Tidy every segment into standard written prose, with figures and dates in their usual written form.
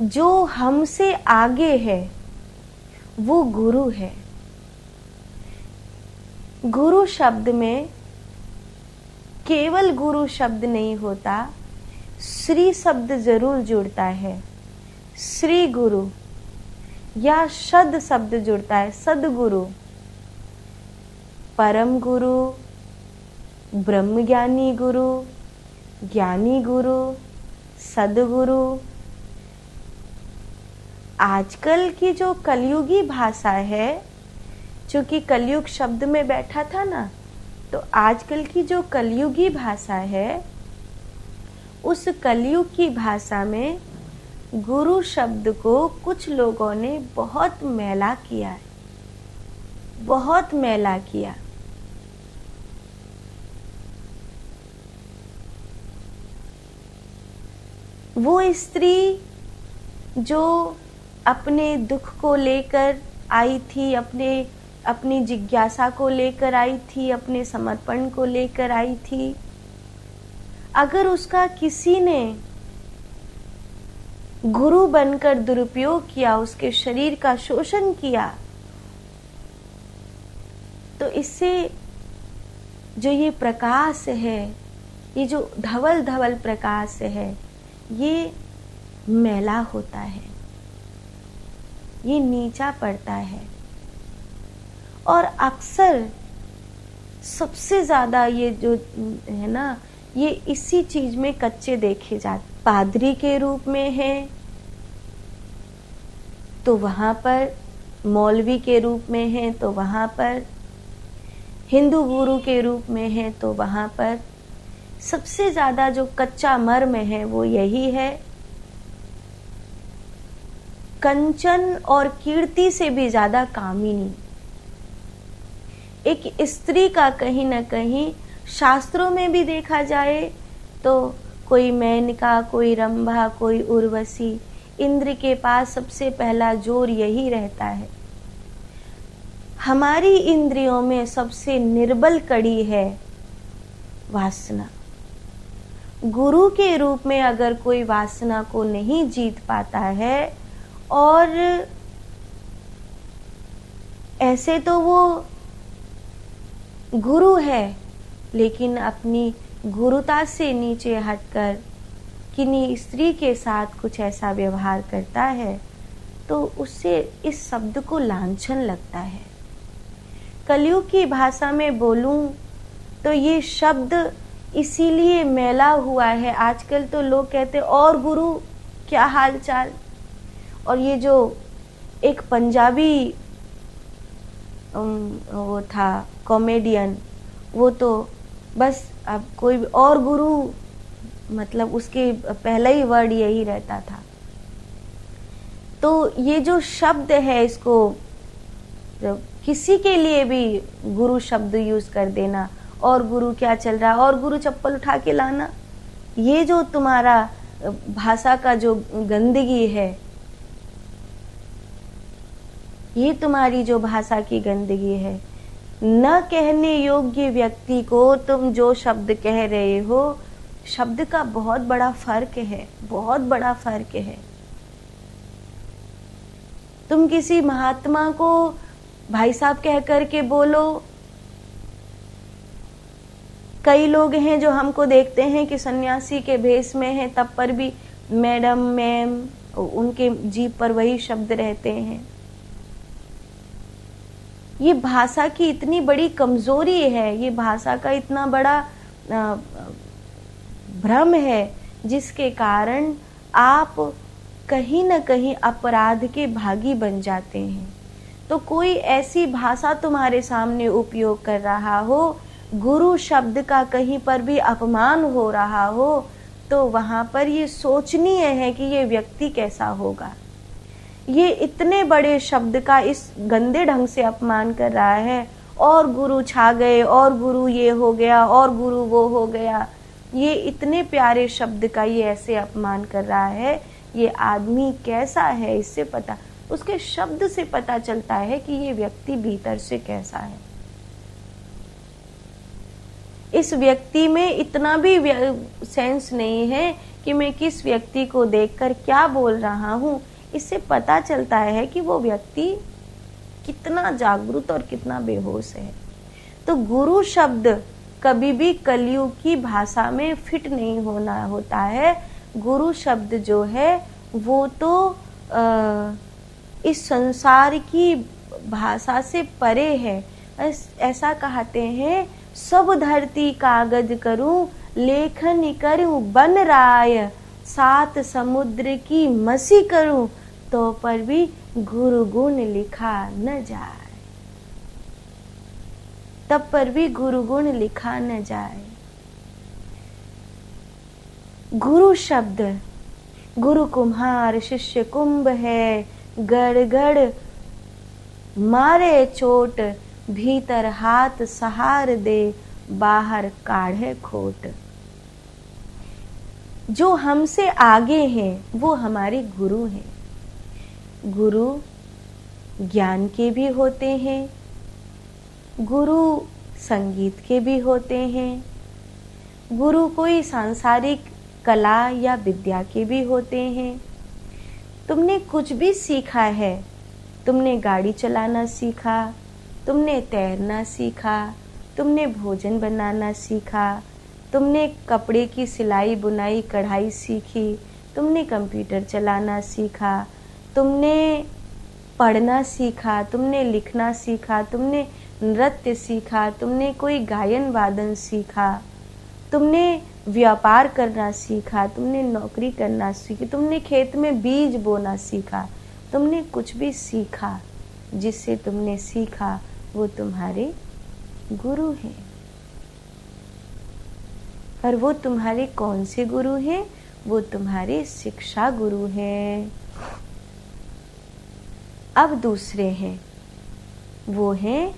जो हमसे आगे है वो गुरु है। गुरु शब्द में केवल गुरु शब्द नहीं होता, श्री शब्द जरूर जुड़ता है। श्री गुरु या शब्द शब्द जुड़ता है, सदगुरु, परम गुरु, ब्रह्मज्ञानी गुरु, ज्ञानी गुरु, सदगुरु। आजकल की जो कलयुगी भाषा है, चूंकि कलयुग शब्द में बैठा था ना, तो आजकल की जो कलयुगी भाषा है, उस कलयुग की भाषा में गुरु शब्द को कुछ लोगों ने बहुत मैला किया है, बहुत मैला किया। वो स्त्री जो अपने दुख को लेकर आई थी, अपनी जिज्ञासा को लेकर आई थी, अपने समर्पण को लेकर आई थी, अगर उसका किसी ने गुरु बनकर दुरुपयोग किया, उसके शरीर का शोषण किया, तो इससे जो ये प्रकाश है, ये जो धवल धवल प्रकाश है, ये मैला होता है, ये नीचा पड़ता है। और अक्सर सबसे ज्यादा ये जो है ना, ये इसी चीज में कच्चे देखे जाते। पादरी के रूप में है तो वहां पर, मौलवी के रूप में है तो वहां पर, हिंदू गुरु के रूप में है तो वहां पर, सबसे ज्यादा जो कच्चा मर्म है वो यही है। कंचन और कीर्ति से भी ज्यादा कामिनी। एक स्त्री का कहीं न कहीं शास्त्रों में भी देखा जाए तो कोई मेनका, कोई रंभा, कोई उर्वशी, इंद्र के पास सबसे पहला जोर यही रहता है। हमारी इंद्रियों में सबसे निर्बल कड़ी है वासना। गुरु के रूप में अगर कोई वासना को नहीं जीत पाता है, और ऐसे तो वो गुरु है, लेकिन अपनी गुरुता से नीचे हटकर किन्हीं स्त्री के साथ कुछ ऐसा व्यवहार करता है, तो उससे इस शब्द को लांछन लगता है। कलयुग की भाषा में बोलूं तो ये शब्द इसीलिए मैला हुआ है। आजकल तो लोग कहते और गुरु क्या हाल चाल। और ये जो एक पंजाबी वो था कॉमेडियन, वो तो बस अब कोई और गुरु, मतलब उसके पहला ही वर्ड यही रहता था। तो ये जो शब्द है, इसको किसी के लिए भी गुरु शब्द यूज कर देना, और गुरु क्या चल रहा है, और गुरु चप्पल उठा के लाना, ये जो तुम्हारा भाषा का जो गंदगी है, ये तुम्हारी जो भाषा की गंदगी है, न कहने योग्य व्यक्ति को तुम जो शब्द कह रहे हो, शब्द का बहुत बड़ा फर्क है, बहुत बड़ा फर्क है। तुम किसी महात्मा को भाई साहब कह करके बोलो। कई लोग हैं जो हमको देखते हैं कि सन्यासी के भेष में है, तब पर भी मैडम, मैम, उनके जीभ पर वही शब्द रहते हैं। ये भाषा की इतनी बड़ी कमजोरी है, ये भाषा का इतना बड़ा भ्रम है, जिसके कारण आप कहीं न कहीं अपराध के भागी बन जाते हैं। तो कोई ऐसी भाषा तुम्हारे सामने उपयोग कर रहा हो, गुरु शब्द का कहीं पर भी अपमान हो रहा हो, तो वहां पर ये सोचनीय है कि ये व्यक्ति कैसा होगा। ये इतने बड़े शब्द का इस गंदे ढंग से अपमान कर रहा है, और गुरु छा गए, और गुरु ये हो गया, और गुरु वो हो गया। ये इतने प्यारे शब्द का ये ऐसे अपमान कर रहा है। ये आदमी कैसा है, इससे पता, उसके शब्द से पता चलता है कि ये व्यक्ति भीतर से कैसा है। इस व्यक्ति में इतना भी सेंस नहीं है कि मैं किस व्यक्ति को देखकर क्या बोल रहा हूँ। इससे पता चलता है कि वो व्यक्ति कितना जागरूक और कितना बेहोश है। तो गुरु शब्द कभी भी कलयुग की भाषा में फिट नहीं होना होता है। गुरु शब्द जो है वो तो इस संसार की भाषा से परे है। ऐसा कहते हैं, सब धरती कागज करूं, लेखन करूं बन राय, सात समुद्र की मसी करूं, तो पर भी गुरु गुण लिखा न जाए, तब पर भी गुरु गुण लिखा न जाए। गुरु शब्द, गुरु कुम्हार शिष्य कुंभ है, गड़ गड़ मारे चोट, भीतर हाथ सहार दे, बाहर काढ़े खोट। जो हमसे आगे हैं वो हमारे गुरु हैं। गुरु ज्ञान के भी होते हैं, गुरु संगीत के भी होते हैं, गुरु कोई सांसारिक कला या विद्या के भी होते हैं। तुमने कुछ भी सीखा है, तुमने गाड़ी चलाना सीखा, तुमने तैरना सीखा, तुमने भोजन बनाना सीखा, तुमने कपड़े की सिलाई बुनाई कढ़ाई सीखी, तुमने कंप्यूटर चलाना सीखा, तुमने पढ़ना सीखा, तुमने लिखना सीखा, तुमने नृत्य सीखा, तुमने कोई गायन वादन सीखा, तुमने व्यापार करना सीखा, तुमने नौकरी करना सीखी, तुमने खेत में बीज बोना सीखा, तुमने कुछ भी सीखा, जिससे तुमने सीखा वो तुम्हारे गुरु हैं। और वो तुम्हारे कौन से गुरु हैं? वो तुम्हारे शिक्षा गुरु हैं। अब दूसरे हैं, वो हैं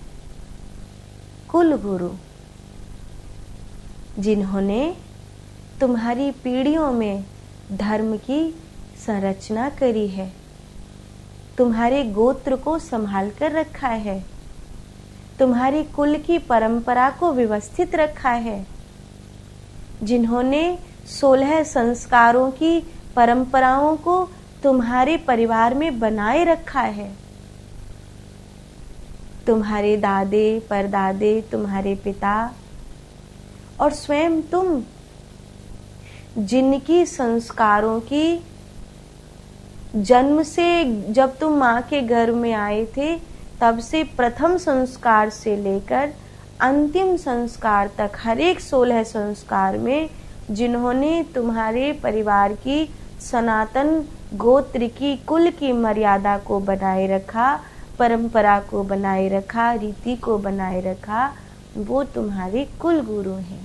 कुल गुरु, जिन्होंने तुम्हारी पीढ़ियों में धर्म की संरचना करी है, तुम्हारे गोत्र को संभाल कर रखा है, तुम्हारी कुल की परंपरा को व्यवस्थित रखा है, जिन्होंने 16 संस्कारों की परंपराओं को तुम्हारे परिवार में बनाए रखा है। तुम्हारे दादे परदादे, तुम्हारे पिता और स्वयं तुम, जिनकी संस्कारों की जन्म से, जब तुम माँ के गर्भ में आए थे तब से प्रथम संस्कार से लेकर अंतिम संस्कार तक, हर एक 16 संस्कार में जिन्होंने तुम्हारे परिवार की सनातन गोत्र की कुल की मर्यादा को बनाए रखा, परंपरा को बनाए रखा, रीति को बनाए रखा, वो तुम्हारे कुल गुरु हैं।